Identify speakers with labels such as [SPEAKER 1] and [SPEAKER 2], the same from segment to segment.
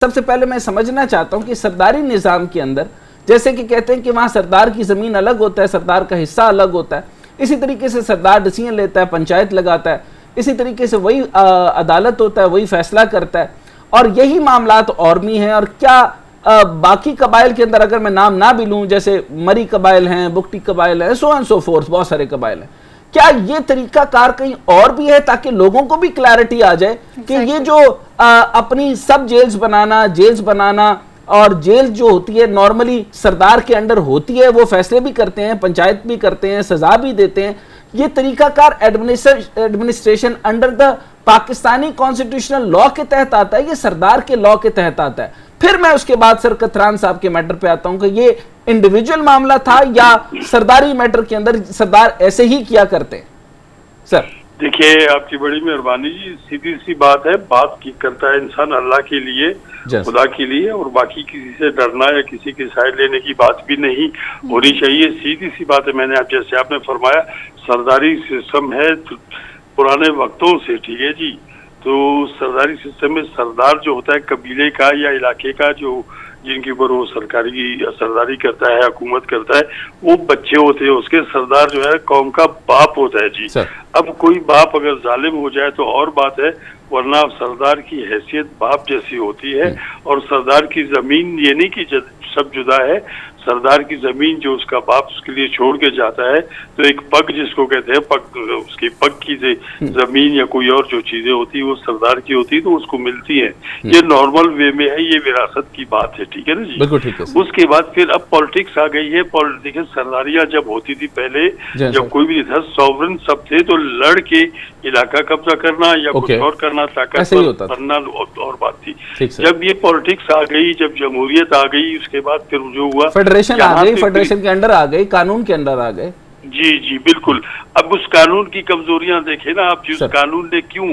[SPEAKER 1] सबसे पहले मैं समझना चाहता हूं कि सरदारी निज़ाम के अंदर जैसे कि कहते हैं कि वहां सरदार की ज़मीन अलग होता है, सरदार का हिस्सा अलग होता है, इसी तरीके से सरदार डिसीजन लेता है, पंचायत लगाता है, इसी तरीके से वही अदालत होता है, वही फैसला करता है। और यही मामलात और भी हैं। और क्या बाकी कबाइल के अंदर अगर मैं नाम ना भी लूँ, जैसे मरी कबाइल हैं, बुकटी कबाइल हैं, सो एंड सो फोर्थ, बहुत सारे कबाइल हैं, क्या ये तरीका कार कहीं और भी है ताकि लोगों को भी क्लैरिटी आ जाए कि ये जो अपनी सब जेल्स बनाना और जेल जो होती है नॉर्मली सरदार के अंडर होती है, वो फैसले भी करते हैं, पंचायत भी करते हैं, सजा भी देते हैं, ये तरीकाकार administration under the Pakistani constitutional law के तहत आता है, ये सरदार के लॉ के तहत आता है? फिर मैं उसके बाद सर कतरान साहब के मैटर पे आता हूं कि ये इंडिविजुअल मामला था या सरदारी मैटर के अंदर सरदार ऐसे ही किया करते हैं? सर
[SPEAKER 2] देखिए, आपकी बड़ी मेहरबानी जी। सीधी सी बात है, बात की करता है इंसान अल्लाह के लिए, खुदा के लिए, और बाकी किसी से डरना या किसी की साइड लेने की बात भी नहीं होनी चाहिए। सीधी सी बात है, मैंने आप जैसे आपने फरमाया सरदारी सिस्टम है पुराने वक्तों से, ठीक है जी। तो सरदारी सिस्टम में सरदार जो होता है कबीले का या इलाके का, जो जिनके ऊपर वो सरदारी करता है, हुकूमत करता है, वो बच्चे होते हैं उसके। सरदार जो है कौम का बाप होता है जी। अब कोई बाप अगर जालिम हो जाए तो और बात है, वरना सरदार की हैसियत बाप जैसी होती है। और सरदार की जमीन ये नहीं कि सब जुदा है, सरदार की जमीन जो उसका बाप उसके लिए छोड़ के जाता है, तो एक पग जिसको कहते हैं, पग, उसकी पग की जमीन या कोई और जो चीजें होती है वो सरदार की होती है, तो उसको मिलती है। ये नॉर्मल वे में है, ये विरासत की बात है, ठीक है ना जी।
[SPEAKER 1] बिल्कुल ठीक है।
[SPEAKER 2] उसके बाद फिर अब पॉलिटिक्स आ गई है। देखिए, सरदारियां जब होती थी पहले, जब कोई भी था, सॉवरन सब थे, तो लड़ के इलाका कब्जा करना या कुछ और करना, ताकत बनना और बात थी। जब ये पॉलिटिक्स आ गई, जब जमहूरियत आ गई, उसके बाद फिर जो हुआ,
[SPEAKER 1] फेडरेशन आ गई, फेडरेशन के अंडर आ गई, कानून के अंडर आ गए।
[SPEAKER 2] जी जी बिल्कुल। अब उस कानून की कमजोरियां देखे ना आप, जिस कानून ने क्यों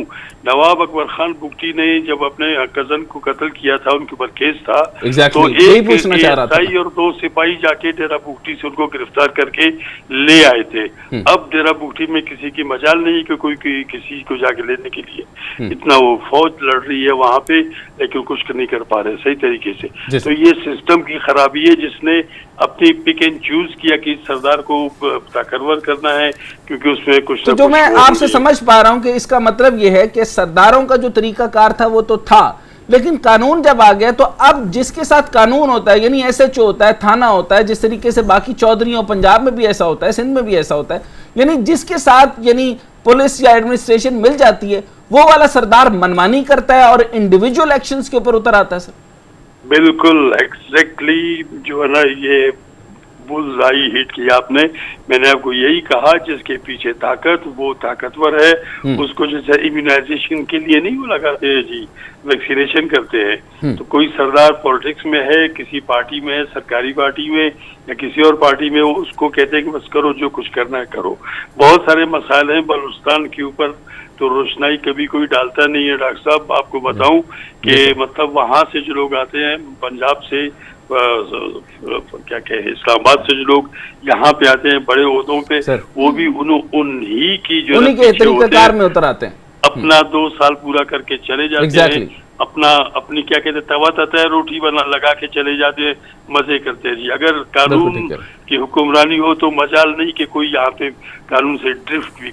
[SPEAKER 2] नवाब अकबर खान बुगटी ने जब अपने कजन को कत्ल किया था, उनके ऊपर केस था, तो एक एएसआई और 2 सिपाही जाके डेरा बुगटी से उनको गिरफ्तार करके ले आए थे। अब डेरा बुगटी में किसी की मजाल नहीं कि कोई किसी को जाके लेने के लिए, इतना वो फौज लड़ रही है वहां पे, लेकिन कुछ नहीं कर पा रहे सही तरीके से। तो ये सिस्टम की खराबी है, जिसने अपनी पिक एंड चूज किया कि सरदार को ताकतवर करना है, क्योंकि उसमें कुछ
[SPEAKER 1] तो जो मैं आपसे समझ पा रहा हूं कि इसका मतलब यह है कि सरदारों का जो तरीकाकार था वो तो था, लेकिन कानून जब आ गया तो अब जिसके साथ कानून होता है, यानी एसएचओ होता है, थाना होता है, जिस तरीके से बाकी चौधरियों पंजाब में भी ऐसा होता है, सिंध में भी ऐसा होता है, यानी जिसके साथ यानी पुलिस या एडमिनिस्ट्रेशन मिल जाती है, वो वाला सरदार मनमानी करता है और इंडिविजुअल एक्शंस के ऊपर उतर आता है। सर
[SPEAKER 2] बिल्कुल एग्जैक्टली जो है ना, ये बुल्सआई हिट किया आपने। मैंने आपको यही कहा, जिसके पीछे ताकत, वो ताकतवर है। उसको जैसे इम्यूनाइजेशन के लिए नहीं वो लगाते हैं जी, वैक्सीनेशन करते हैं। तो कोई सरदार पॉलिटिक्स में है, किसी पार्टी में है, सरकारी पार्टी में या किसी और पार्टी में, उसको कहते हैं कि बस करो, जो कुछ करना है करो। बहुत सारे मसाइल हैं बलूचिस्तान के ऊपर, तो रोशनाई कभी कोई डालता नहीं है। डॉक्टर साहब आपको बताऊं कि मतलब वहां से जो लोग आते हैं, पंजाब से, क्या कहे, इस्लामाबाद से जो लोग यहाँ पे आते हैं बड़े ओहदों पे, वो भी उन्हीं की जो
[SPEAKER 1] तरीकाकार में उतर आते हैं,
[SPEAKER 2] अपना 2 साल पूरा करके चले जाते हैं, अपनी क्या कहते हैं, तवा तता रोटी बना लगा के चले जाते हैं, मजे करते हैं जी। अगर कानून की हुक्मरानी हो तो मजाल नहीं कि कोई यहाँ पे कानून से ड्रिफ्ट भी